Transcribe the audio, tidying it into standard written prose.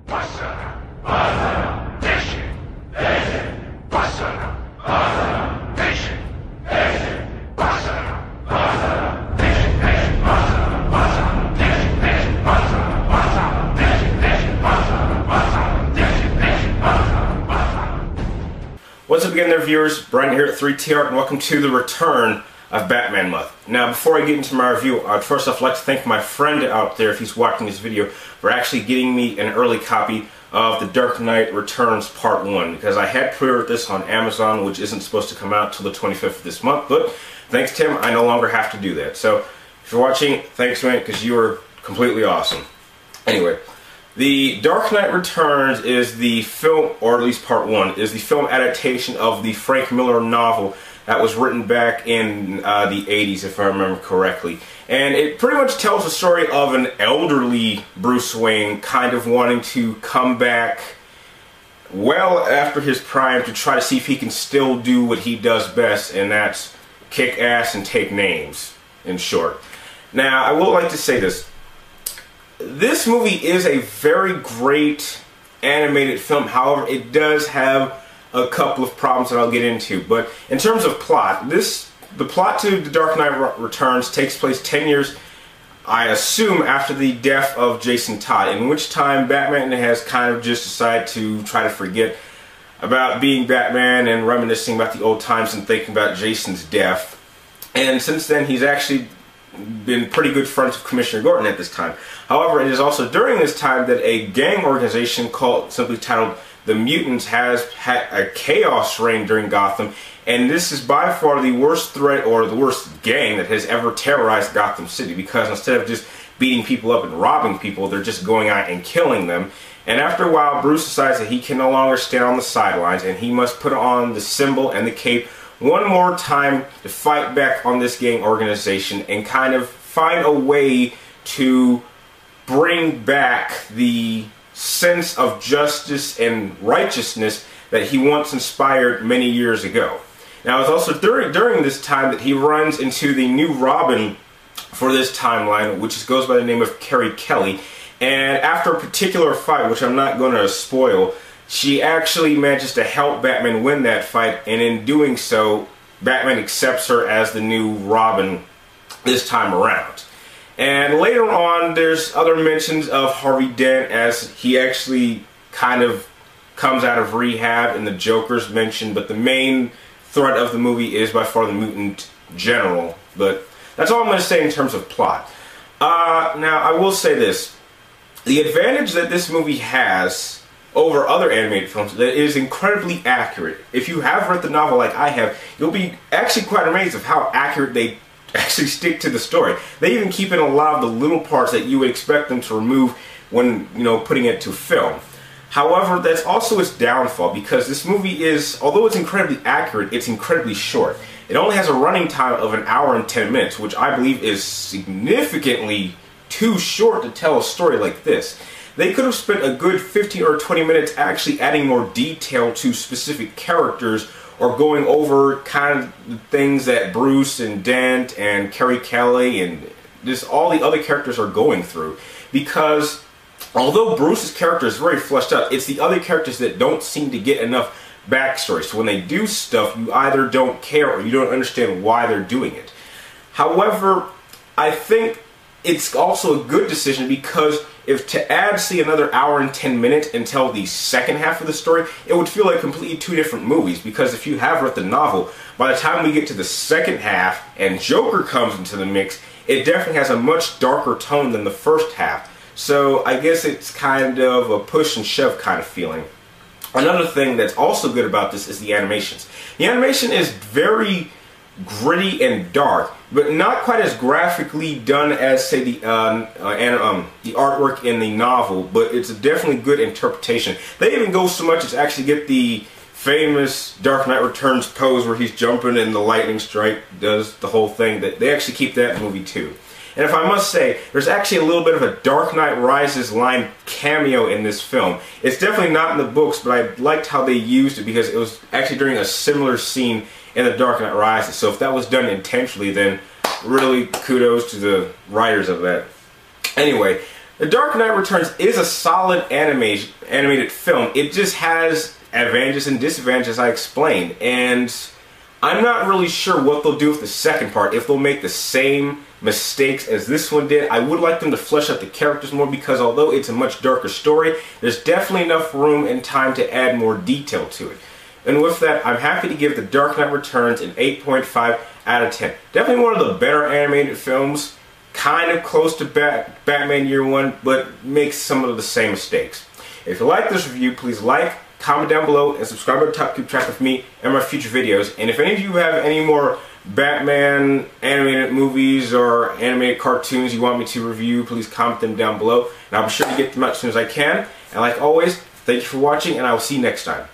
What's up again there, viewers? Brian here at 3TR, and welcome to the return of Batman Month. Now, before I get into my review, I'd first off like to thank my friend out there, if he's watching this video, for actually getting me an early copy of The Dark Knight Returns Part 1, because I had pre-ordered this on Amazon, which isn't supposed to come out till the 25th of this month, but thanks to him, I no longer have to do that. So, if you're watching, thanks man, because you are completely awesome. Anyway, The Dark Knight Returns is the film, or at least Part 1, is the film adaptation of the Frank Miller novel that was written back in the 80s, if I remember correctly. And it pretty much tells the story of an elderly Bruce Wayne kind of wanting to come back well after his prime to try to see if he can still do what he does best, and that's kick ass and take names, in short. Now, I would like to say this. This movie is a very great animated film. However, it does have a couple of problems that I'll get into. But in terms of plot, the plot to The Dark Knight Returns takes place 10 years, I assume, after the death of Jason Todd, in which time Batman has kind of just decided to try to forget about being Batman and reminiscing about the old times and thinking about Jason's death. And since then, he's actually been pretty good friends with Commissioner Gordon at this time. However, it is also during this time that a gang organization simply titled The Mutants has had a chaos reign during Gotham, and this is by far the worst threat or the worst gang that has ever terrorized Gotham City, because instead of just beating people up and robbing people, they're just going out and killing them. And after a while, Bruce decides that he can no longer stand on the sidelines and he must put on the symbol and the cape one more time to fight back on this gang organization and kind of find a way to bring back the sense of justice and righteousness that he once inspired many years ago. Now, it's also during this time that he runs into the new Robin for this timeline, which goes by the name of Carrie Kelly. And after a particular fight, which I'm not going to spoil, she actually manages to help Batman win that fight, and in doing so, Batman accepts her as the new Robin this time around. And later on, there's other mentions of Harvey Dent, as he actually kind of comes out of rehab, and the Joker's mentioned, but the main threat of the movie is by far the mutant general. But that's all I'm going to say in terms of plot. Now, I will say this. The advantage that this movie has over other animated films that is incredibly accurate. If you have read the novel like I have, you'll be actually quite amazed of how accurate they actually stick to the story. They even keep in a lot of the little parts that you would expect them to remove when, you know, putting it to film. However, that's also its downfall, because this movie is, although it's incredibly accurate, it's incredibly short. It only has a running time of 1 hour and 10 minutes, which I believe is significantly too short to tell a story like this. They could have spent a good 15 or 20 minutes actually adding more detail to specific characters, or going over kind of the things that Bruce and Dent and Carrie Kelly and just all the other characters are going through. Because although Bruce's character is very fleshed out, it's the other characters that don't seem to get enough backstory. So when they do stuff, you either don't care or you don't understand why they're doing it. However, I think it's also a good decision, because if to add, say, another 1 hour and 10 minutes until the second half of the story, it would feel like completely two different movies. Because if you have read the novel, by the time we get to the second half and Joker comes into the mix, it definitely has a much darker tone than the first half. So I guess it's kind of a push and shove kind of feeling. Another thing that's also good about this is the animations. The animation is very gritty and dark, but not quite as graphically done as, say, the artwork in the novel, but it's a definitely good interpretation. They even go so much as actually get the famous Dark Knight Returns pose where he's jumping and the lightning strike does the whole thing. That they actually keep that in the movie too. And if I must say, there's actually a little bit of a Dark Knight Rises line cameo in this film. It's definitely not in the books, but I liked how they used it, because it was actually during a similar scene in The Dark Knight Rises. So if that was done intentionally, then really kudos to the writers of that. Anyway, The Dark Knight Returns is a solid animated film. It just has advantages and disadvantages, I explained, and I'm not really sure what they'll do with the second part, if they'll make the same mistakes as this one did. I would like them to flesh out the characters more, because although it's a much darker story, there's definitely enough room and time to add more detail to it. And with that, I'm happy to give The Dark Knight Returns an 8.5 out of 10. Definitely one of the better animated films, kind of close to Batman Year One, but makes some of the same mistakes. If you like this review, please like, comment down below, and subscribe to the top to keep track of me and my future videos. And if any of you have any more Batman animated movies or animated cartoons you want me to review, please comment them down below, and I'll be sure to get them out as soon as I can. And like always, thank you for watching, and I will see you next time.